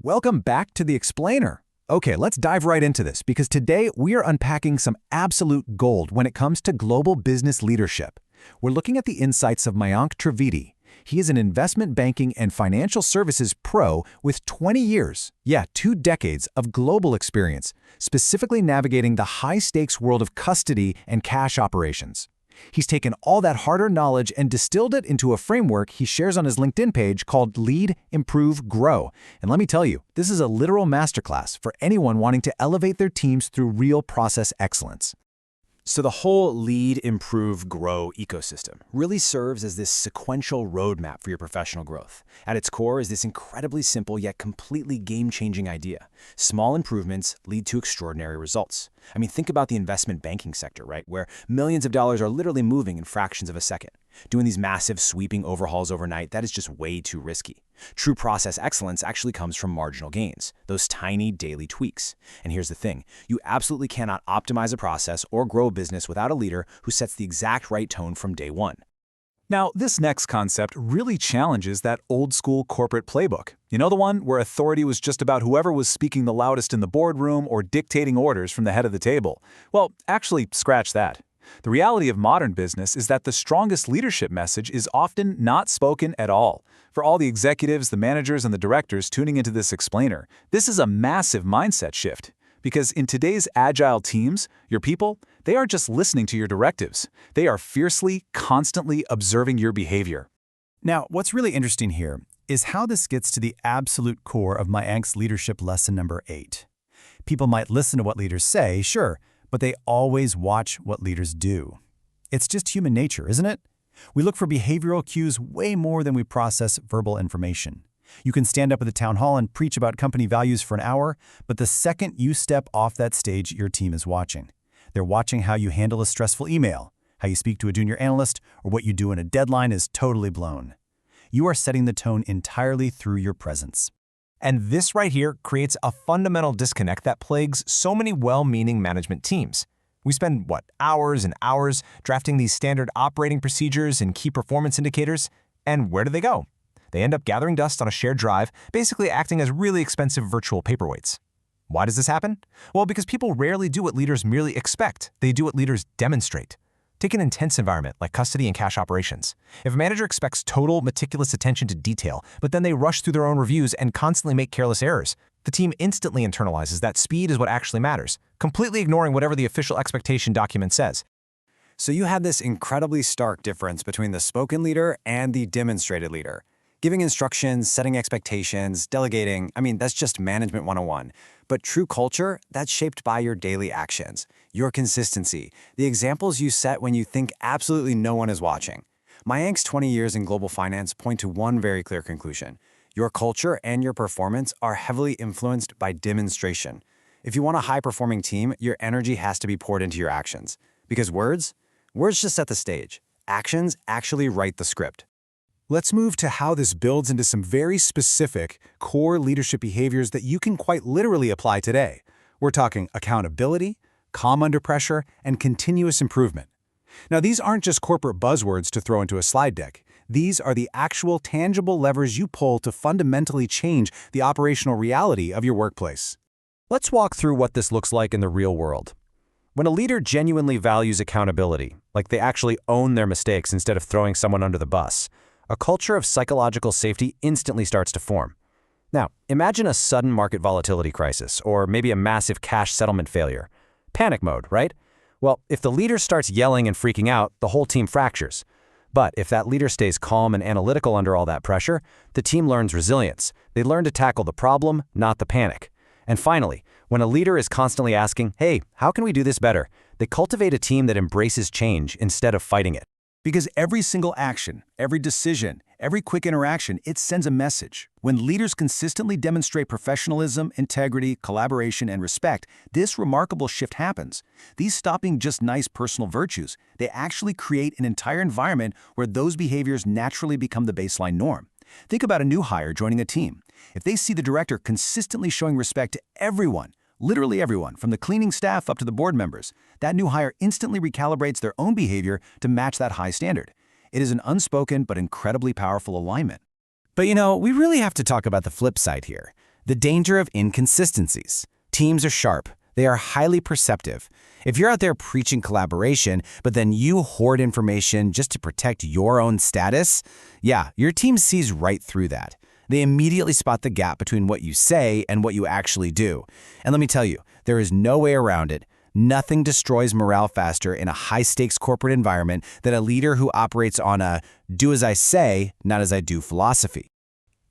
Welcome back to the Explainer. Okay, let's dive right into this because today we are unpacking some absolute gold when it comes to global business leadership. We're looking at the insights of Mayank Trivedi. He is an investment banking and financial services pro with 20 years, 2 decades of global experience, specifically navigating the high-stakes world of custody and cash operations. He's taken all that hard-earned knowledge and distilled it into a framework he shares on his LinkedIn page called Lead, Improve, Grow. And let me tell you, this is a literal masterclass for anyone wanting to elevate their teams through real process excellence. So the whole Lead, Improve, Grow ecosystem really serves as this sequential roadmap for your professional growth. At its core is this incredibly simple yet completely game-changing idea. Small improvements lead to extraordinary results. I mean, think about the investment banking sector, right? Where millions of dollars are literally moving in fractions of a second. Doing these massive sweeping overhauls overnight, that is just way too risky. True process excellence actually comes from marginal gains, those tiny daily tweaks. And here's the thing, you absolutely cannot optimize a process or grow a business without a leader who sets the exact right tone from day one. Now, this next concept really challenges that old-school corporate playbook. You know, the one where authority was just about whoever was speaking the loudest in the boardroom or dictating orders from the head of the table. Well, actually, scratch that. The reality of modern business is that the strongest leadership message is often not spoken at all. For all the executives, the managers, and the directors tuning into this explainer, this is a massive mindset shift. Because in today's agile teams, your people, they aren't just listening to your directives. They are fiercely, constantly observing your behavior. Now, what's really interesting here is how this gets to the absolute core of Mayank's leadership lesson number 8. People might listen to what leaders say, sure, but they always watch what leaders do. It's just human nature, isn't it? We look for behavioral cues way more than we process verbal information. You can stand up at the town hall and preach about company values for an hour, but the second you step off that stage, your team is watching. They're watching how you handle a stressful email, how you speak to a junior analyst, or what you do when a deadline is totally blown. You are setting the tone entirely through your presence. And this right here creates a fundamental disconnect that plagues so many well-meaning management teams. We spend, hours and hours drafting these standard operating procedures and key performance indicators, and where do they go? They end up gathering dust on a shared drive, basically acting as really expensive virtual paperweights. Why does this happen? Well, because people rarely do what leaders merely expect. They do what leaders demonstrate. Take an intense environment like custody and cash operations. If a manager expects total, meticulous attention to detail, but then they rush through their own reviews and constantly make careless errors, the team instantly internalizes that speed is what actually matters, completely ignoring whatever the official expectation document says. So you have this incredibly stark difference between the spoken leader and the demonstrated leader. Giving instructions, setting expectations, delegating, that's just management 101. But true culture, that's shaped by your daily actions, your consistency, the examples you set when you think absolutely no one is watching. Mayank's 20 years in global finance point to one very clear conclusion. Your culture and your performance are heavily influenced by demonstration. If you want a high-performing team, your energy has to be poured into your actions. Because words just set the stage. Actions actually write the script. Let's move to how this builds into some very specific core leadership behaviors that you can quite literally apply today. We're talking accountability, calm under pressure, and continuous improvement. Now, these aren't just corporate buzzwords to throw into a slide deck. These are the actual tangible levers you pull to fundamentally change the operational reality of your workplace. Let's walk through what this looks like in the real world. When a leader genuinely values accountability, like they actually own their mistakes instead of throwing someone under the bus, a culture of psychological safety instantly starts to form. Now, imagine a sudden market volatility crisis, or maybe a massive cash settlement failure. Panic mode, right? Well, if the leader starts yelling and freaking out, the whole team fractures. But if that leader stays calm and analytical under all that pressure, the team learns resilience. They learn to tackle the problem, not the panic. And finally, when a leader is constantly asking, hey, how can we do this better? They cultivate a team that embraces change instead of fighting it. Because every single action, every decision, every quick interaction, it sends a message. When leaders consistently demonstrate professionalism, integrity, collaboration, and respect, this remarkable shift happens. These stop being just nice personal virtues. They actually create an entire environment where those behaviors naturally become the baseline norm. Think about a new hire joining a team. If they see the director consistently showing respect to everyone, literally everyone, from the cleaning staff up to the board members, that new hire instantly recalibrates their own behavior to match that high standard. It is an unspoken but incredibly powerful alignment. But we really have to talk about the flip side here. The danger of inconsistencies. Teams are sharp. They are highly perceptive. If you're out there preaching collaboration, but then you hoard information just to protect your own status, yeah, your team sees right through that. They immediately spot the gap between what you say and what you actually do. And let me tell you, there is no way around it. Nothing destroys morale faster in a high-stakes corporate environment than a leader who operates on a do as I say, not as I do philosophy.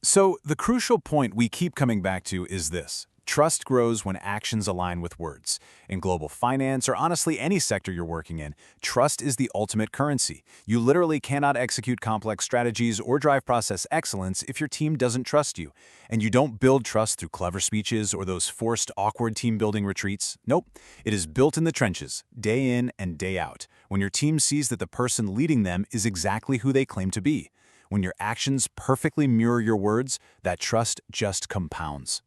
So the crucial point we keep coming back to is this. Trust grows when actions align with words. In global finance, or honestly any sector you're working in, trust is the ultimate currency. You literally cannot execute complex strategies or drive process excellence if your team doesn't trust you. And you don't build trust through clever speeches or those forced, awkward team-building retreats. Nope. It is built in the trenches, day in and day out, when your team sees that the person leading them is exactly who they claim to be. When your actions perfectly mirror your words, that trust just compounds.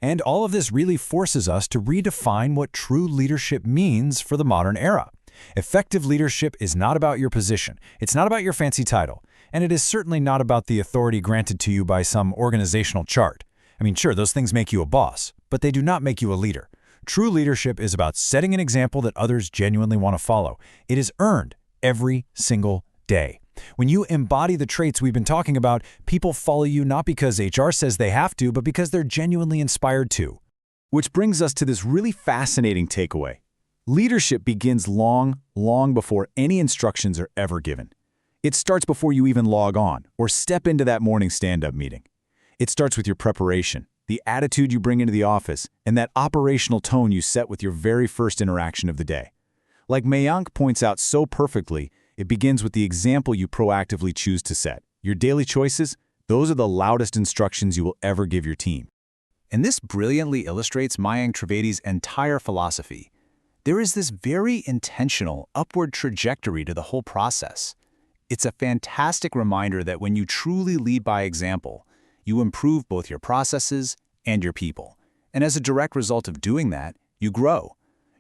And all of this really forces us to redefine what true leadership means for the modern era. Effective leadership is not about your position, it's not about your fancy title, and it is certainly not about the authority granted to you by some organizational chart. I mean, sure, those things make you a boss, but they do not make you a leader. True leadership is about setting an example that others genuinely want to follow. It is earned every single day. When you embody the traits we've been talking about, people follow you not because HR says they have to, but because they're genuinely inspired to. Which brings us to this really fascinating takeaway. Leadership begins long, long before any instructions are ever given. It starts before you even log on or step into that morning stand-up meeting. It starts with your preparation, the attitude you bring into the office, and that operational tone you set with your very first interaction of the day. Like Mayank points out so perfectly, it begins with the example you proactively choose to set. Your daily choices, those are the loudest instructions you will ever give your team. And this brilliantly illustrates Mayank Trivedi's entire philosophy. There is this very intentional upward trajectory to the whole process. It's a fantastic reminder that when you truly lead by example, you improve both your processes and your people. And as a direct result of doing that, you grow.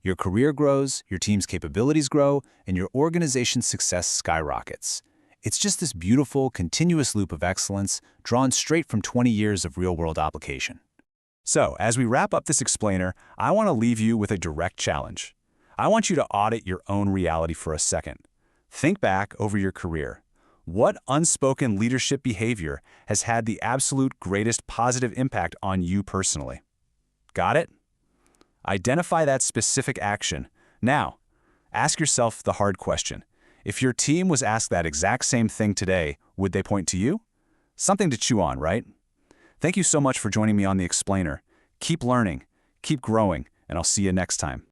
Your career grows, your team's capabilities grow, and your organization's success skyrockets. It's just this beautiful, continuous loop of excellence drawn straight from 20 years of real-world application. So, as we wrap up this explainer, I want to leave you with a direct challenge. I want you to audit your own reality for a second. Think back over your career. What unspoken leadership behavior has had the absolute greatest positive impact on you personally? Got it? Identify that specific action. Now, ask yourself the hard question. If your team was asked that exact same thing today, would they point to you? Something to chew on, right? Thank you so much for joining me on The Explainer. Keep learning, keep growing, and I'll see you next time.